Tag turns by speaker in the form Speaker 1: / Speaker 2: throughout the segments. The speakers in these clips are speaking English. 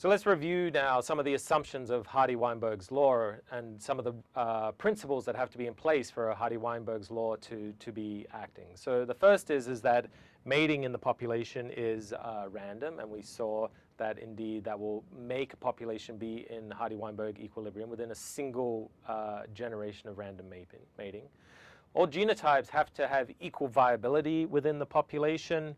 Speaker 1: So let's review now some of the assumptions of Hardy-Weinberg's law and some of the principles that have to be in place for a Hardy-Weinberg's law to be acting. So the first is that mating in the population is random, and we saw that indeed that will make a population be in Hardy-Weinberg equilibrium within a single generation of random mating. All genotypes have to have equal viability within the population.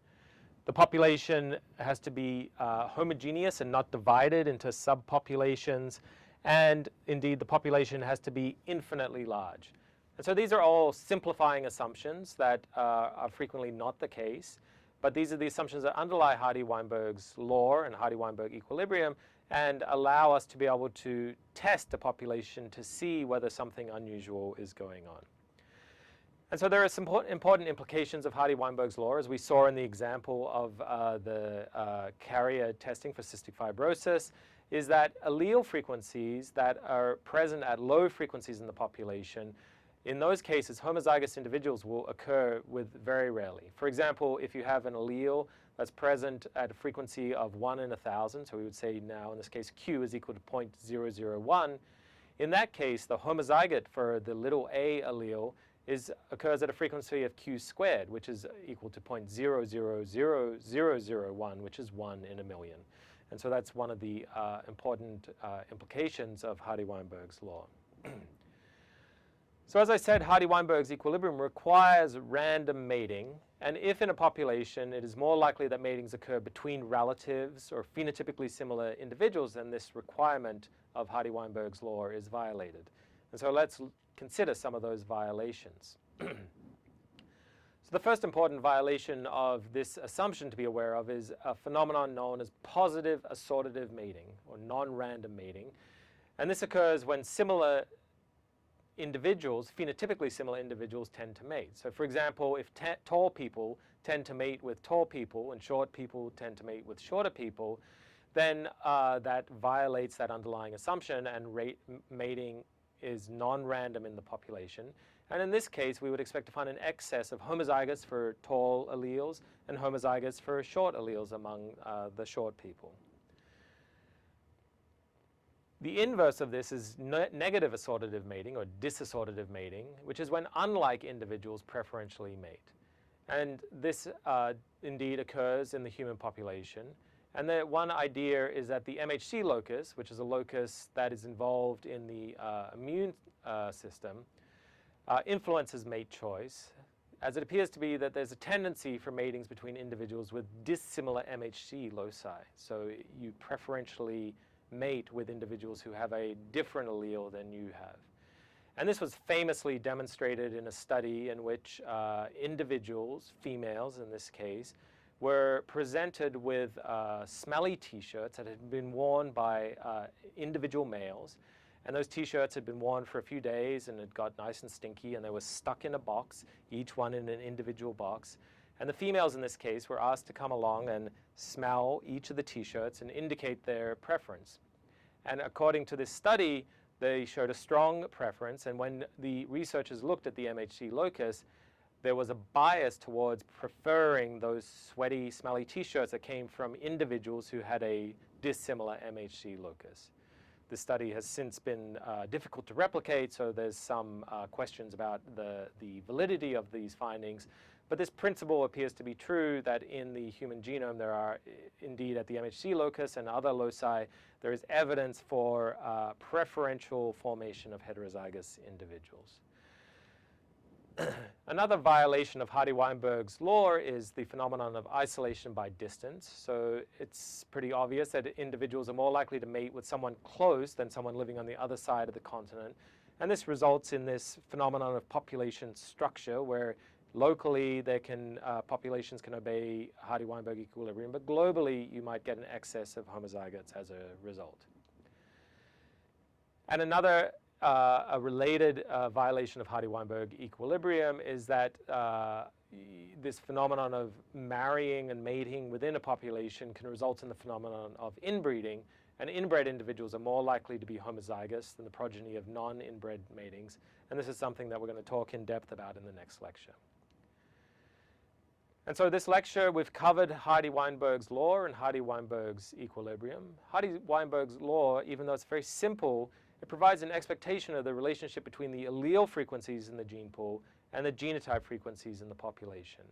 Speaker 1: The population has to be homogeneous and not divided into subpopulations, and indeed the population has to be infinitely large. And so these are all simplifying assumptions that are frequently not the case, but these are the assumptions that underlie Hardy-Weinberg's law and Hardy-Weinberg equilibrium and allow us to be able to test a population to see whether something unusual is going on. And so there are some important implications of Hardy-Weinberg's law, as we saw in the example of the carrier testing for cystic fibrosis, is that allele frequencies that are present at low frequencies in the population, in those cases, homozygous individuals will occur with very rarely. For example, if you have an allele that's present at a frequency of 1 in 1,000, so we would say now in this case Q is equal to 0.001, in that case the homozygote for the little a allele occurs at a frequency of Q squared, which is equal to 0.000001, which is 1 in a million. And so that's one of the important implications of Hardy-Weinberg's law. So as I said, Hardy-Weinberg's equilibrium requires random mating, and if in a population it is more likely that matings occur between relatives or phenotypically similar individuals, then this requirement of Hardy-Weinberg's law is violated. And so let's consider some of those violations. So the first important violation of this assumption to be aware of is a phenomenon known as positive assortative mating, or non-random mating. And this occurs when similar individuals, phenotypically similar individuals, tend to mate. So for example, if tall people tend to mate with tall people and short people tend to mate with shorter people, then that violates that underlying assumption, and mating is non-random in the population. And in this case, we would expect to find an excess of homozygotes for tall alleles and homozygotes for short alleles among the short people. The inverse of this is negative assortative mating, or disassortative mating, which is when unlike individuals preferentially mate. And this indeed occurs in the human population. And the one idea is that the MHC locus, which is a locus that is involved in the immune system, influences mate choice, as it appears to be that there's a tendency for matings between individuals with dissimilar MHC loci. So you preferentially mate with individuals who have a different allele than you have. And this was famously demonstrated in a study in which individuals, females in this case, were presented with smelly T-shirts that had been worn by individual males. And those T-shirts had been worn for a few days and it got nice and stinky, and they were stuck in a box, each one in an individual box. And the females in this case were asked to come along and smell each of the T-shirts and indicate their preference. And according to this study, they showed a strong preference, and when the researchers looked at the MHC locus, there was a bias towards preferring those sweaty, smelly T-shirts that came from individuals who had a dissimilar MHC locus. The study has since been difficult to replicate, so there's some questions about the validity of these findings. But this principle appears to be true, that in the human genome there are, indeed at the MHC locus and other loci, there is evidence for preferential formation of heterozygous individuals. Another violation of Hardy-Weinberg's law is the phenomenon of isolation by distance. So it's pretty obvious that individuals are more likely to mate with someone close than someone living on the other side of the continent. And this results in this phenomenon of population structure, where locally populations can obey Hardy-Weinberg equilibrium, but globally you might get an excess of homozygotes as a result. And another a related violation of Hardy-Weinberg equilibrium is that this phenomenon of marrying and mating within a population can result in the phenomenon of inbreeding, and inbred individuals are more likely to be homozygous than the progeny of non-inbred matings, and this is something that we're going to talk in depth about in the next lecture. And so this lecture, we've covered Hardy-Weinberg's law and Hardy-Weinberg's equilibrium. Hardy-Weinberg's law, even though it's very simple, it provides an expectation of the relationship between the allele frequencies in the gene pool and the genotype frequencies in the population.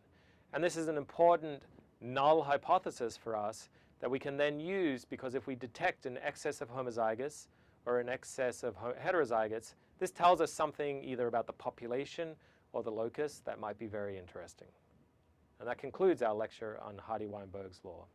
Speaker 1: And this is an important null hypothesis for us that we can then use, because if we detect an excess of homozygous or an excess of heterozygotes, this tells us something either about the population or the locus that might be very interesting. And that concludes our lecture on Hardy-Weinberg's law.